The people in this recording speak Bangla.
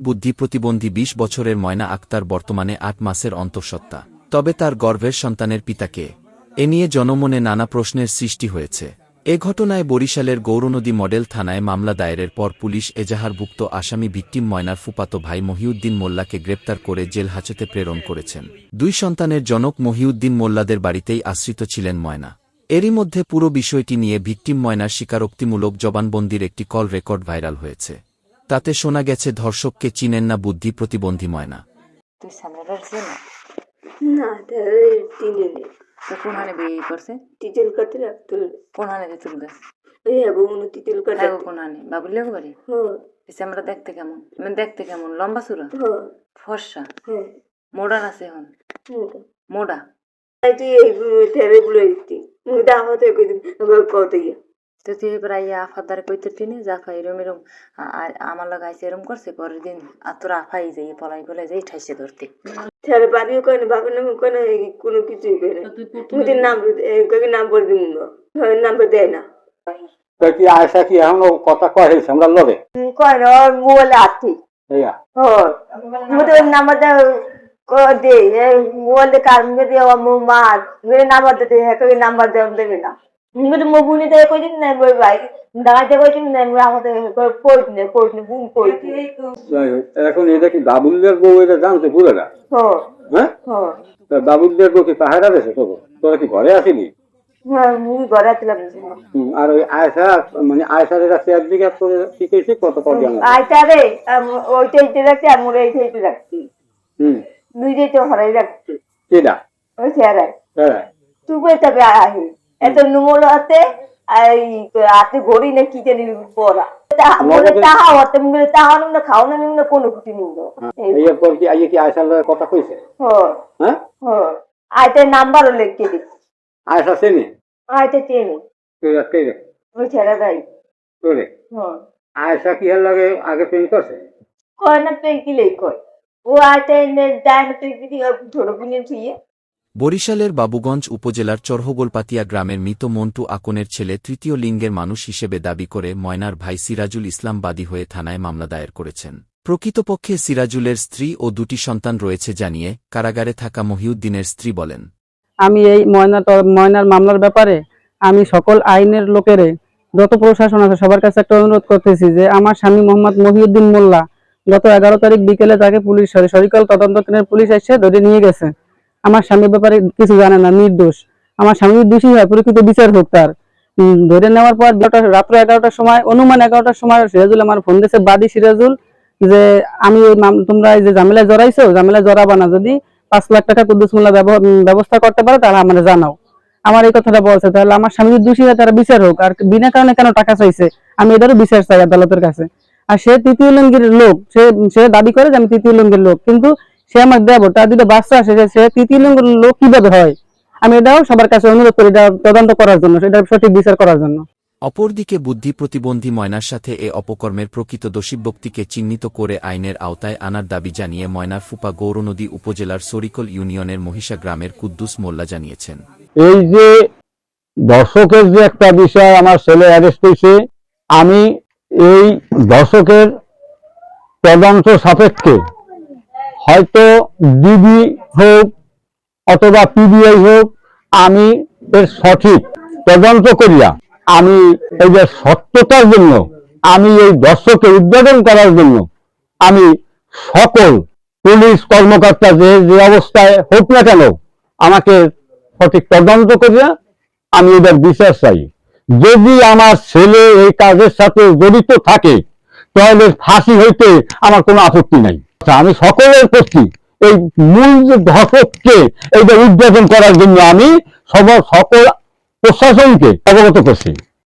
বুদ্ধি প্রতিবন্ধী ২০ বছরের ময়না আক্তার বর্তমানে ৮ মাসের অন্তঃসত্ত্বা। তবে তার গর্ভের সন্তানের পিতা কে? এ নিয়ে জনমনে নানা প্রশ্নের সৃষ্টি হয়েছে। এ ঘটনায় বরিশালের গৌরনদী মডেল থানায় মামলা দায়েরের পর পুলিশ এজাহারভুক্ত আসামি ভিকটিম ময়নার ফুফাতো ভাই মহিউদ্দিন মোল্লাকে গ্রেপ্তার করে জেল হাজতে প্রেরণ করেছেন। ২ সন্তানের জনক মহিউদ্দিন মোল্লাদের বাড়িতেই আশ্রিত ছিলেন ময়না। এরই মধ্যে পুরো বিষয়টি নিয়ে ভিকটিম ময়নার স্বীকারোক্তিমূলক জবানবন্দির একটি কল রেকর্ড ভাইরাল হয়েছে। তাতে শোনা গেছে ধর্ষককে চিনেন না বুদ্ধি প্রতিবন্ধী ময়না। তুই সামরার ছিল না চিনি কোন হানে বিয়ে করছে? টিটেল কাটে রাখতো কোন হানে তুল গাছ? এই আবু টিটেল কাটে কোন হানে বাবুলিয়া বাড়ি? আমরা দেখতে কেমন? মানে দেখতে কেমন? লম্বা চূড়া, ফর্সা, মোডান আছে এখন মোডা তো তুই প্রায় আফাদারে কইতে টিনি জাফা এরম এরম আমার লগে আইসে এরম করছে পরের দিন আর তোর আফাই যাই পলাই পলাই যাই ঠাইছে ধরতে ছেলে বাড়িও কয় না বাবার নামে কয় না কোনো কিছুই কয় না তুই নাম বলে দিন নাম্বার দেয় না কি আয়সা কি এখন কথা কয় হয়েছে আমরা লড়ে কয় না ওর মোবাইলে আছি নাম্বার দে মোবাইল কার মুখে দিয়ে মার নাম্বার দে নাম্বার দেবে না বুনি দেয় কইছিস না ভাই দাঁড়াতে কইছিস না আমাদের পড়িনি বুন পড়িনি। এখন এটা কি বাবুলদের বউ এটা জানতে পুরো না? হ্যাঁ বাবুলদের বউ কি পাহাড়া দেশে তো তোরা কি ঘরে আসিনি? ঘরে আসলাম। আর ওই আয়সা মানে আয়সার কাছে একদিকে শিখেছি কত কত আয়সা রে ওইটা ইতে রাখছি আর মোরে এইটা ইতে রাখছি দুইটাই তো হরাই রাখছি কেডা ওই চেহারায় তুই বই তবে আহি এত নুমল আছে হাতে ঘড়ি না কি জানি পড়া তাহা হতে মুখে তাহা না খাও না কোনো কিছু নিল এরপর কি আইয়ে কি আয়সার কথা কইছে? হ্যাঁ আয়টার নাম্বারও লিখে দিচ্ছি। আয়সা চেনে? আয়টা চেনে ওই ছেলেটাই তোরে। আয়সা কি এর লাগে আগে প্রেম করছে? কয় না প্রেম কি লেই কয় ও আয়টা যায় না তুই যদি ছোট বুনিয়ে ছুঁয়ে। বরিশালের বাবুগঞ্জ উপজেলার চরহগোলপাতিয়া গ্রামের মৃত মন্টু আকনের ছেলে তৃতীয় লিঙ্গের মানুষ হিসেবে দাবি করে ময়নার ভাই সিরাজুল ইসলাম বাদী হয়ে থানায় মামলা দায়ের করেছেন। প্রকৃতপক্ষে সিরাজুলের স্ত্রী ও 2টি সন্তান রয়েছে জানিয়ে কারাগারে থাকা মহিউদ্দিনের স্ত্রী বলেন, আমি এই ময়নার মামলার ব্যাপারে আমি সকল আইনের লোকেরে যত প্রশাসন আছে সবার কাছে একটা অনুরোধ করতেছি যে আমার স্বামী মোহাম্মদ মহিউদ্দিন মোল্লা গত 11 তারিখ বিকেলে তাকে পুলিশ সরিকাল তদন্ত কেন্দ্রের পুলিশ এসে ধরে নিয়ে গেছে। আমার স্বামীর ব্যাপারে কিছু জানে না, নির্দোষ। আমার স্বামী দোষী হয় প্রকৃত বিচার হোক তার। ধরে নেওয়ার পর রাত্র 11টার সময় অনুমান 11টার সময় সিরাজুল আমার ফোন দিয়েছে বাদী সিরাজুল যে আমি তোমরা এই যে ঝামেলায় জড়াইছো ঝামেলায় জড়াবা না, যদি 5 লাখ টাকা কুদ্দুস মোল্লা ব্যবস্থা করতে পারে তাহলে আমরা জানাও। আমার এই কথাটা বলছে তাহলে আমার স্বামী দোষী হয় তারা বিচার হোক, আর বিনা কারণে কেন টাকা চাইছে আমি এটারও বিচার চাই আদালতের কাছে। আর সে তৃতীয় লিঙ্গের লোক, সে দাবি করে যে আমি তৃতীয় লিঙ্গের লোক, কিন্তু সে আমার দেব তার 2টা বাচ্চা আসে সে তৃতীয় লিঙ্গের লোক কিভাবে হয়? আমি এটাও সবার কাছে অনুরোধ করি এটা তদন্ত করার জন্য, সেটা সঠিক বিচার করার জন্য। অপরদিকে বুদ্ধি প্রতিবন্ধী ময়নার সাথে এ অপকর্মের প্রকৃত দোষী ব্যক্তিকে চিহ্নিত করে আইনের আওতায় আনার দাবি জানিয়ে ময়নার ফুপা গৌরনদী উপজেলার সরিকল ইউনিয়নের মহিষা গ্রামের কুদ্দুস মোল্লা জানিয়েছেন, এই যে দর্শকের যে একটা বিষয় আমার ছেলে অ্যারেস্ট হয়েছে, আমি এই দর্শকের তদন্ত সাপেক্ষে হয়তো ডিবি হোক অথবা পিবিআই হোক আমি এর সঠিক তদন্ত করিয়া আমি এই যে সত্যতার জন্য আমি এই দর্শককে উদ্বোধন করার জন্য আমি সকল পুলিশ কর্মকর্তা যে অবস্থায় হোক না কেন আমাকে সঠিক তদন্ত করিয়া আমি এদের বিচার চাই। যদি আমার ছেলে এই কাজের সাথে জড়িত থাকে তাহলে ফাঁসি হইতে আমার কোনো আপত্তি নাই। আমি সকলের প্রতি এই মূল যে ধর্ষককে এইটা উদ্বোধন করার জন্য আমি সকল প্রশাসনকে অবগত করছি।